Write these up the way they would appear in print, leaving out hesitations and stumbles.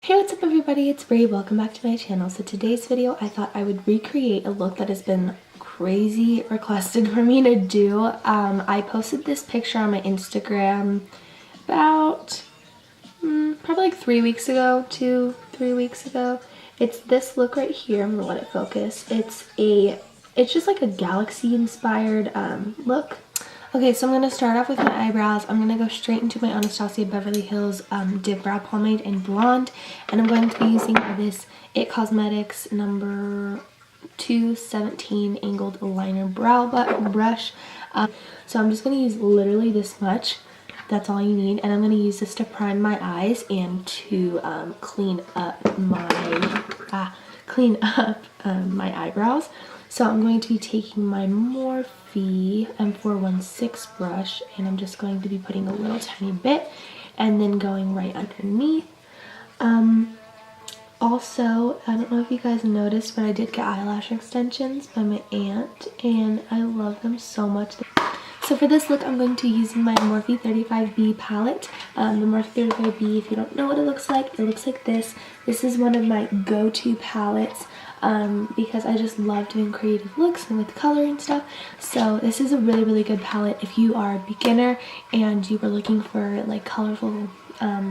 Hey, what's up everybody, it's Bree. Welcome back to my channel. So today's video, I thought I would recreate a look that has been crazy requested for me to do. I posted this picture on my Instagram about probably like 3 weeks ago, 2-3 weeks ago. It's this look right here. I'm gonna let it focus. It's just like a galaxy inspired look. Okay, so I'm going to start off with my eyebrows. I'm going to go straight into my Anastasia Beverly Hills Dip Brow Pomade in Blonde. And I'm going to be using this It Cosmetics number 217 Angled Liner Brow Brush. So I'm just going to use literally this much. That's all you need. And I'm going to use this to prime my eyes and to clean up my eyebrows. So I'm going to be taking my Morphe M416 brush and I'm just going to be putting a little tiny bit and then going right underneath. Also, I don't know if you guys noticed, but I did get eyelash extensions by my aunt and I love them so much. So for this look, I'm going to be using my Morphe 35B palette. The Morphe 35B, if you don't know what it looks like this. This is one of my go-to palettes because I just love doing creative looks and with color and stuff. So this is a really good palette if you are a beginner and you were looking for like colorful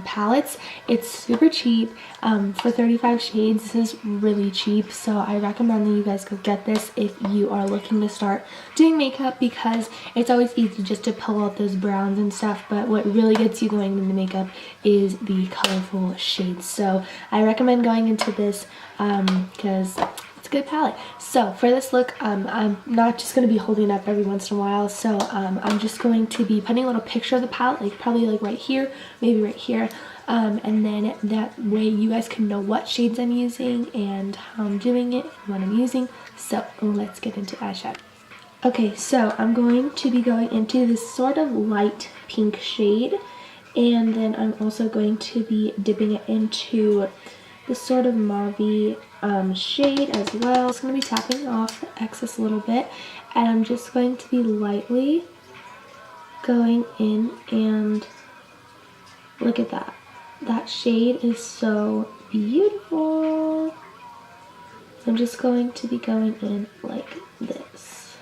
palettes. It's super cheap. For 35 shades, this is really cheap, so I recommend that you guys go get this if you are looking to start doing makeup, because it's always easy just to pull out those browns and stuff, but what really gets you going into makeup is the colorful shades. So I recommend going into this because it's a good palette. So for this look, I'm not just going to be holding it up every once in a while, so I'm just going to be putting a little picture of the palette, like probably like right here, maybe right here, and then that way you guys can know what shades I'm using and how I'm doing it and what I'm using. So let's get into eyeshadow. Okay, so I'm going to be going into this sort of light pink shade, and then I'm also going to be dipping it into this sort of mauve shade as well. It's going to be tapping off the excess a little bit, and I'm just going to be lightly going in, and look at that. That shade is so beautiful. I'm just going to be going in like this.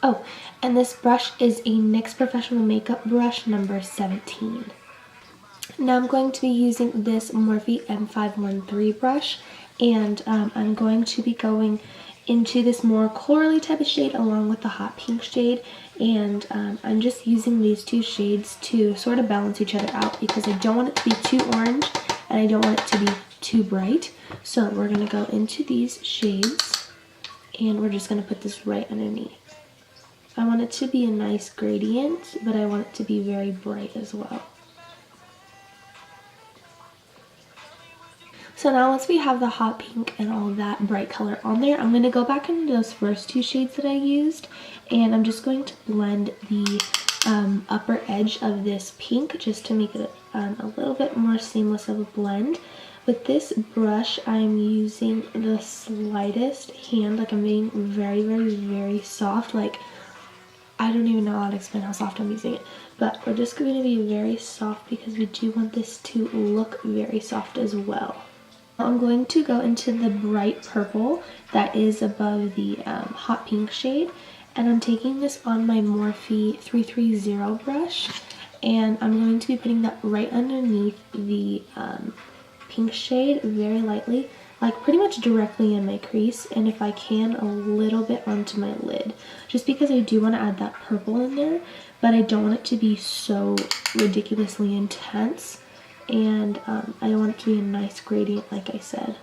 Oh, and this brush is a NYX Professional Makeup Brush number 17. Now I'm going to be using this Morphe M513 brush, and I'm going to be going into this more corally type of shade along with the hot pink shade, and I'm just using these two shades to sort of balance each other out because I don't want it to be too orange and I don't want it to be too bright. So we're going to go into these shades and we're just going to put this right underneath. I want it to be a nice gradient, but I want it to be very bright as well. So now once we have the hot pink and all that bright color on there, I'm going to go back into those first two shades that I used, and I'm just going to blend the upper edge of this pink just to make it a little bit more seamless of a blend. With this brush, I'm using the slightest hand, like I'm being very soft, like I don't even know how to explain how soft I'm using it, but we're just going to be very soft because we do want this to look very soft as well. I'm going to go into the bright purple that is above the hot pink shade, and I'm taking this on my Morphe 330 brush, and I'm going to be putting that right underneath the pink shade very lightly, like pretty much directly in my crease, and if I can, a little bit onto my lid, just because I do want to add that purple in there, but I don't want it to be so ridiculously intense. And I want it to be a nice gradient, like I said.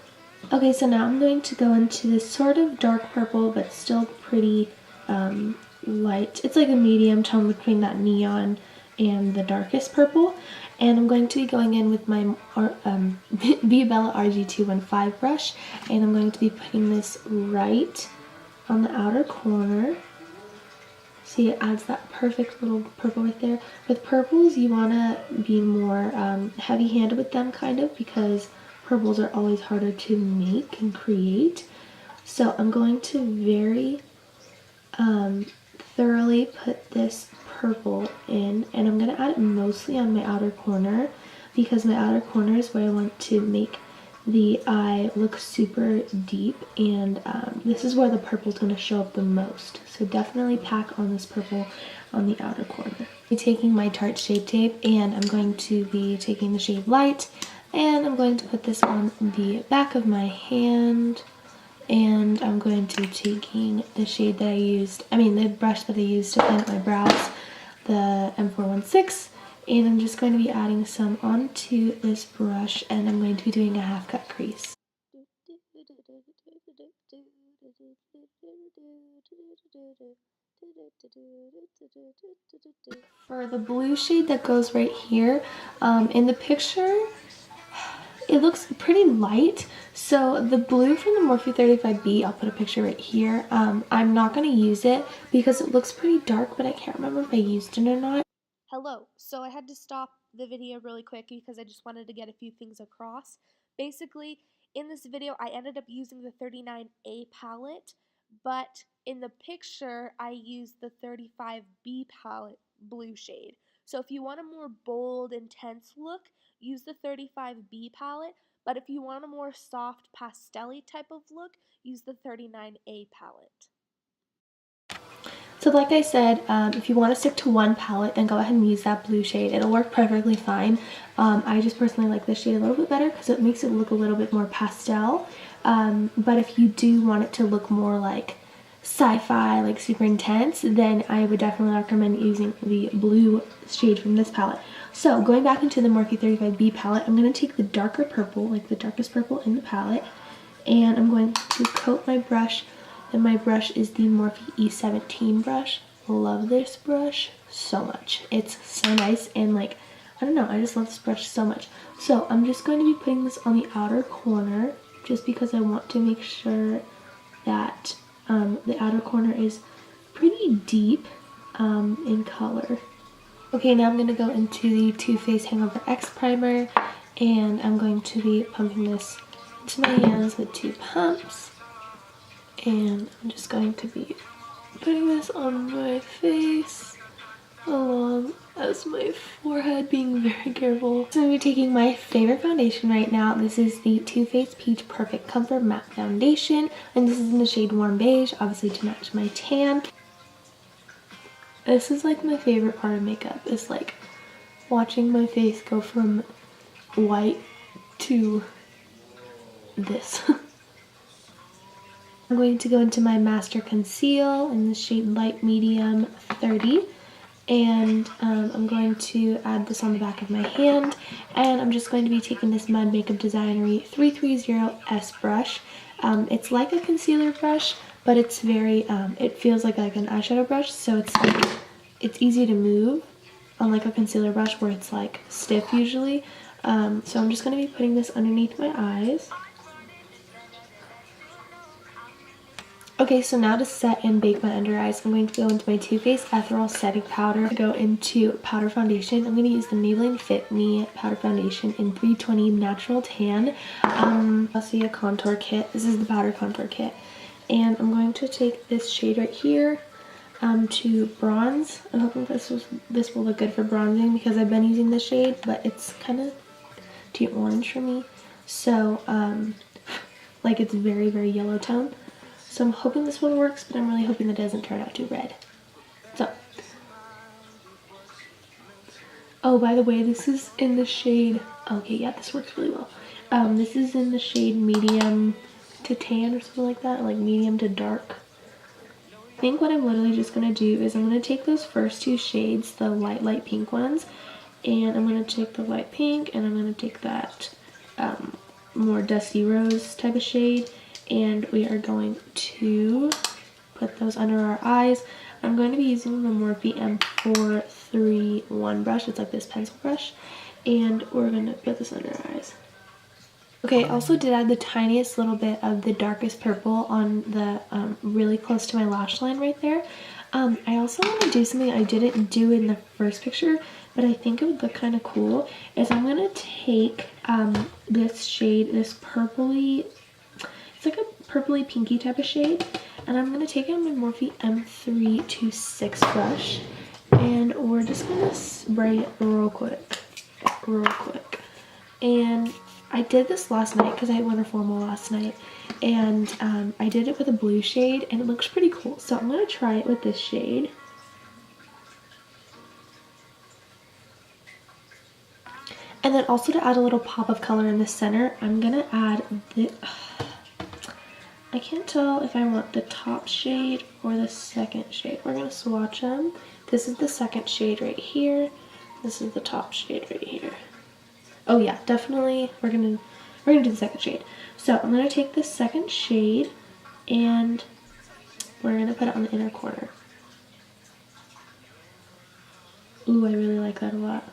Okay, so now I'm going to go into this sort of dark purple, but still pretty light. It's like a medium tone between that neon and the darkest purple. And I'm going to be going in with my Be Bella RG215 brush, and I'm going to be putting this right on the outer corner. See, it adds that perfect little purple right there. With purples, you want to be more heavy-handed with them, kind of, because purples are always harder to make and create. So I'm going to very thoroughly put this purple in, and I'm going to add it mostly on my outer corner, because my outer corner is where I want to make the eye look super deep, and this is where the purple is going to show up the most. So definitely pack on this purple on the outer corner. I'm taking my Tarte Shape Tape, and I'm going to be taking the shade Light, and I'm going to put this on the back of my hand, and I'm going to be taking the shade that the brush that I used to plan out my brows, the M416, and I'm just going to be adding some onto this brush, and I'm going to be doing a half cut crease. For the blue shade that goes right here, in the picture, it looks pretty light. So the blue from the Morphe 35B, I'll put a picture right here. I'm not going to use it because it looks pretty dark, but I can't remember if I used it or not. Hello, so I had to stop the video really quick because I just wanted to get a few things across. Basically, in this video, I ended up using the 39A palette, but in the picture, I used the 35B palette blue shade. So if you want a more bold, intense look, use the 35B palette, but if you want a more soft, pastel-y type of look, use the 39A palette. So like I said, if you want to stick to one palette, then go ahead and use that blue shade. It'll work perfectly fine. I just personally like this shade a little bit better because it makes it look a little bit more pastel. But if you do want it to look more like sci-fi, like super intense, then I would definitely recommend using the blue shade from this palette. So going back into the Morphe 35B palette, I'm going to take the darker purple, like the darkest purple in the palette, and I'm going to coat my brush. And my brush is the Morphe E17 brush. Love this brush so much. It's so nice, and like, I don't know, I just love this brush so much. So I'm just going to be putting this on the outer corner just because I want to make sure that the outer corner is pretty deep in color. Okay, now I'm going to go into the Too Faced Hangover X Primer, and I'm going to be pumping this into my hands with 2 pumps. And I'm just going to be putting this on my face along as my forehead, being very careful. So I'm going to be taking my favorite foundation right now. This is the Too Faced Peach Perfect Comfort Matte Foundation, and this is in the shade Warm Beige, obviously to match my tan. This is like my favorite part of makeup, is like watching my face go from white to this. I'm going to go into my Master Conceal in the shade Light Medium 30, and I'm going to add this on the back of my hand, and I'm just going to be taking this Mud Makeup Designery 330S brush. It's like a concealer brush, but it's very, it feels like an eyeshadow brush, so it's easy to move, unlike a concealer brush where it's like stiff usually. So I'm just going to be putting this underneath my eyes. Okay, so now to set and bake my under eyes, I'm going to go into my Too Faced Ethereal Setting Powder. To go into powder foundation, I'm going to use the Maybelline Fit Me Powder Foundation in 320 Natural Tan. I'll see a contour kit. This is the powder contour kit. And I'm going to take this shade right here to bronze. I'm hoping this will look good for bronzing because I've been using this shade, but it's kind of too orange for me. So, like, it's very, very yellow tone. So I'm hoping this one works, but I'm really hoping that it doesn't turn out too red. So, oh, by the way, this is in the shade, okay, yeah, this works really well. This is in the shade medium to tan or something like that, like medium to dark. I think what I'm literally just going to do is I'm going to take those first 2 shades, the light pink ones, and I'm going to take the light pink, and I'm going to take that more dusty rose type of shade, and we are going to put those under our eyes. I'm going to be using the Morphe M431 brush. It's like this pencil brush, and we're going to put this under our eyes. Okay, I also did add the tiniest little bit of the darkest purple on the really close to my lash line right there. I also want to do something I didn't do in the first picture, but I think it would look kind of cool, is I'm going to take this shade, this purpley, it's like a purpley pinky type of shade, and I'm going to take it on my Morphe M326 brush, and we're just going to spray it real quick. And I did this last night because I went to formal last night, and I did it with a blue shade and it looks pretty cool. So I'm going to try it with this shade. And then also to add a little pop of color in the center, I'm going to add the... I can't tell if I want the top shade or the second shade. We're going to swatch them. This is the second shade right here. This is the top shade right here. Oh yeah, definitely we're gonna do the second shade. So I'm gonna take this second shade and we're gonna put it on the inner corner. Ooh, I really like that a lot.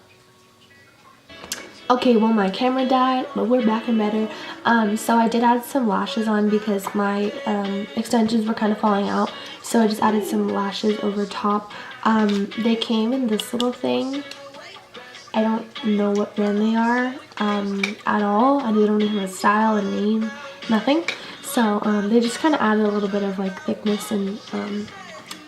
Okay, well my camera died, but we're back and better. So I did add some lashes on because my extensions were kind of falling out. So I just added some lashes over top. They came in this little thing. I don't know what brand they are at all. I don't even have a style, a name, nothing. So they just kind of added a little bit of like thickness and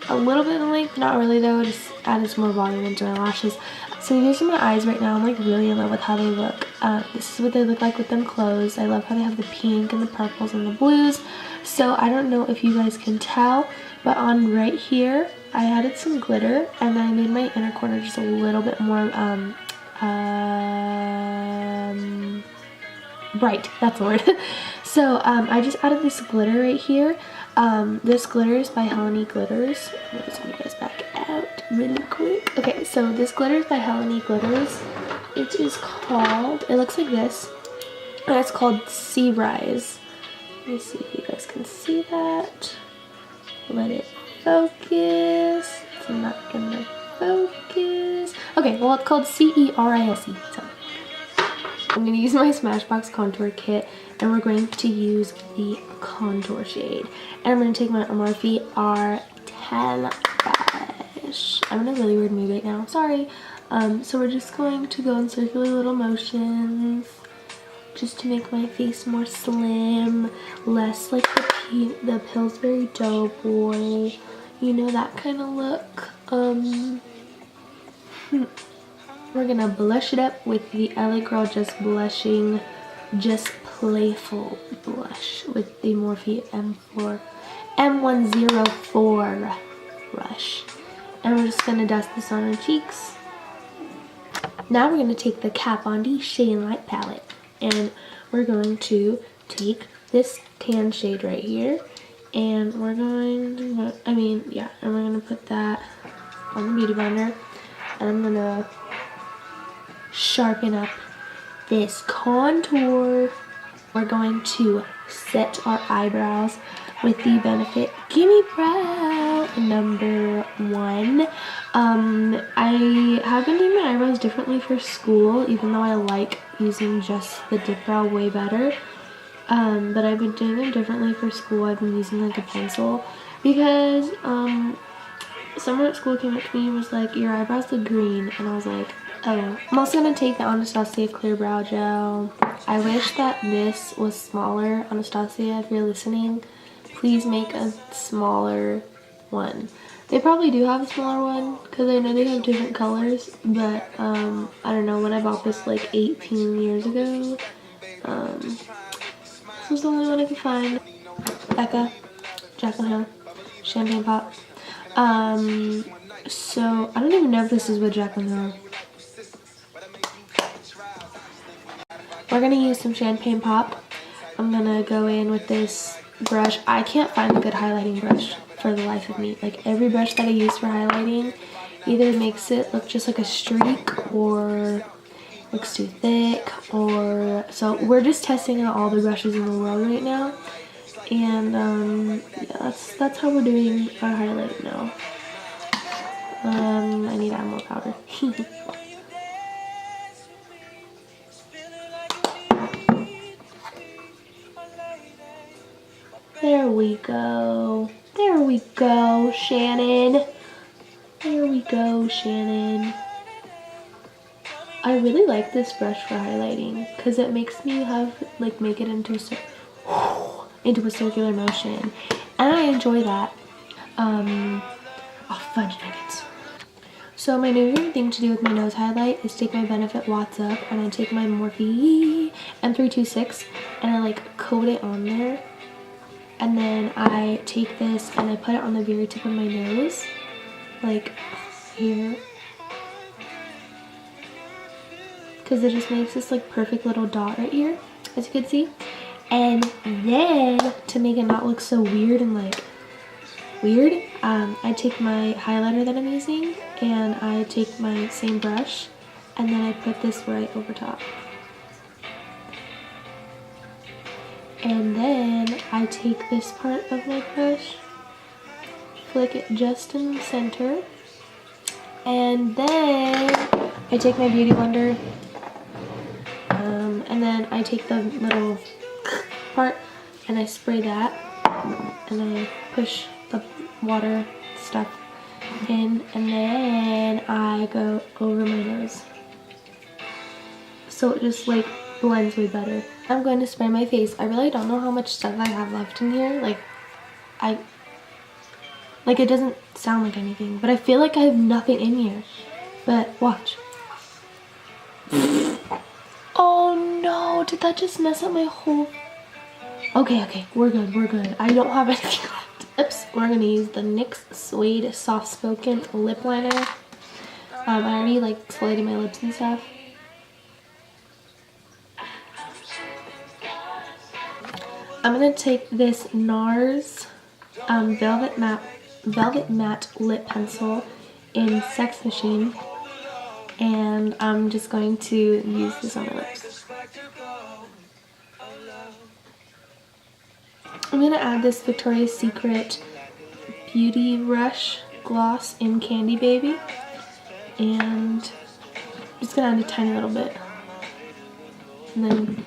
a little bit of length. Not really though, just added some more volume into my lashes. So these are my eyes right now. I'm like really in love with how they look. This is what they look like with them closed. I love how they have the pink and the purples and the blues. So I don't know if you guys can tell, but on right here, I added some glitter and then I made my inner corner just a little bit more bright, that's the word. So I just added this glitter right here. This glitter is by Helen Glitters. I'm just gonna guys back out really quick. Okay, so this glitter is by Helen Glitters. It is called, it looks like this, and it's called Cerise. Let me see if you guys can see that. Let it focus. It's not gonna focus. Okay, well it's called C-E-R-I-S-E. So I'm going to use my Smashbox contour kit and we're going to use the contour shade. And I'm going to take my Morphe R10 brush. I'm in a really weird mood right now, sorry. So we're just going to go in circular little motions just to make my face more slim, less like the Pillsbury Doughboy, you know, that kind of look. We're gonna blush it up with the LA Girl Just Blushing, Just Playful blush with the Morphe M104 brush. And we're just gonna dust this on our cheeks. Now we're gonna take the Kat Von D Shade and Light palette and we're going to take this tan shade right here and we're going to, and we're gonna put that on the beauty blender and I'm gonna sharpen up this contour. We're going to set our eyebrows with the Benefit Gimme Brow #1. I have been doing my eyebrows differently for school, even though I like using just the dip brow way better. But I've been doing them differently for school. I've been using like a pencil because someone at school came up to me and was like, your eyebrows look green, and I was like, oh. I'm also going to take the Anastasia Clear Brow Gel. I wish that this was smaller. Anastasia, if you're listening, please make a smaller one. They probably do have a smaller one because I know they have different colors, but I don't know, when I bought this like 18 years ago, this was the only one I could find. Becca Champagne Pop. So I don't even know if this is what Jacqueline. We're gonna use some Champagne Pop. I'm gonna go in with this brush. I can't find a good highlighting brush for the life of me. Like every brush that I use for highlighting either makes it look just like a streak or looks too thick, or so we're just testing out all the brushes in the world right now. And yeah, that's how we're doing our highlighting now. I need to add more powder. There we go. There we go, Shannon. There we go, Shannon. I really like this brush for highlighting because it makes me make it into a circular motion, and I enjoy that. Oh, fudge nuggets. So my new favorite thing to do with my nose highlight is take my Benefit Watts Up and I take my Morphe M326 and I like coat it on there. And then I take this and I put it on the very tip of my nose, like here. Because it just makes this like perfect little dot right here, as you can see. And then to make it not look so weird and like weird, I take my highlighter that I'm using and I take my same brush and then I put this right over top. And then I take this part of my brush, flick it just in the center, and then I take my beauty blender, and then I take the little part and I spray that, and I push the water stuff in, and then I go over my nose. So it just like blends way better. I'm going to spray my face. I really don't know how much stuff I have left in here. Like it doesn't sound like anything, but I feel like I have nothing in here. But watch. Oh no, did that just mess up my whole... Okay, we're good. I don't have anything left. Lips, we're gonna use the NYX Suede Soft Spoken Lip Liner. I already like exfoliated my lips and stuff. I'm gonna take this NARS Velvet Matte Lip Pencil in Sex Machine, and I'm just going to use this on my lips. I'm gonna add this Victoria's Secret Beauty Rush Gloss in Candy Baby, and I'm just gonna add a tiny little bit, and then...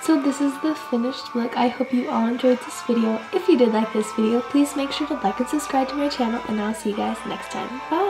So this is the finished look. I hope you all enjoyed this video. If you did like this video, please make sure to like and subscribe to my channel, and I'll see you guys next time. Bye!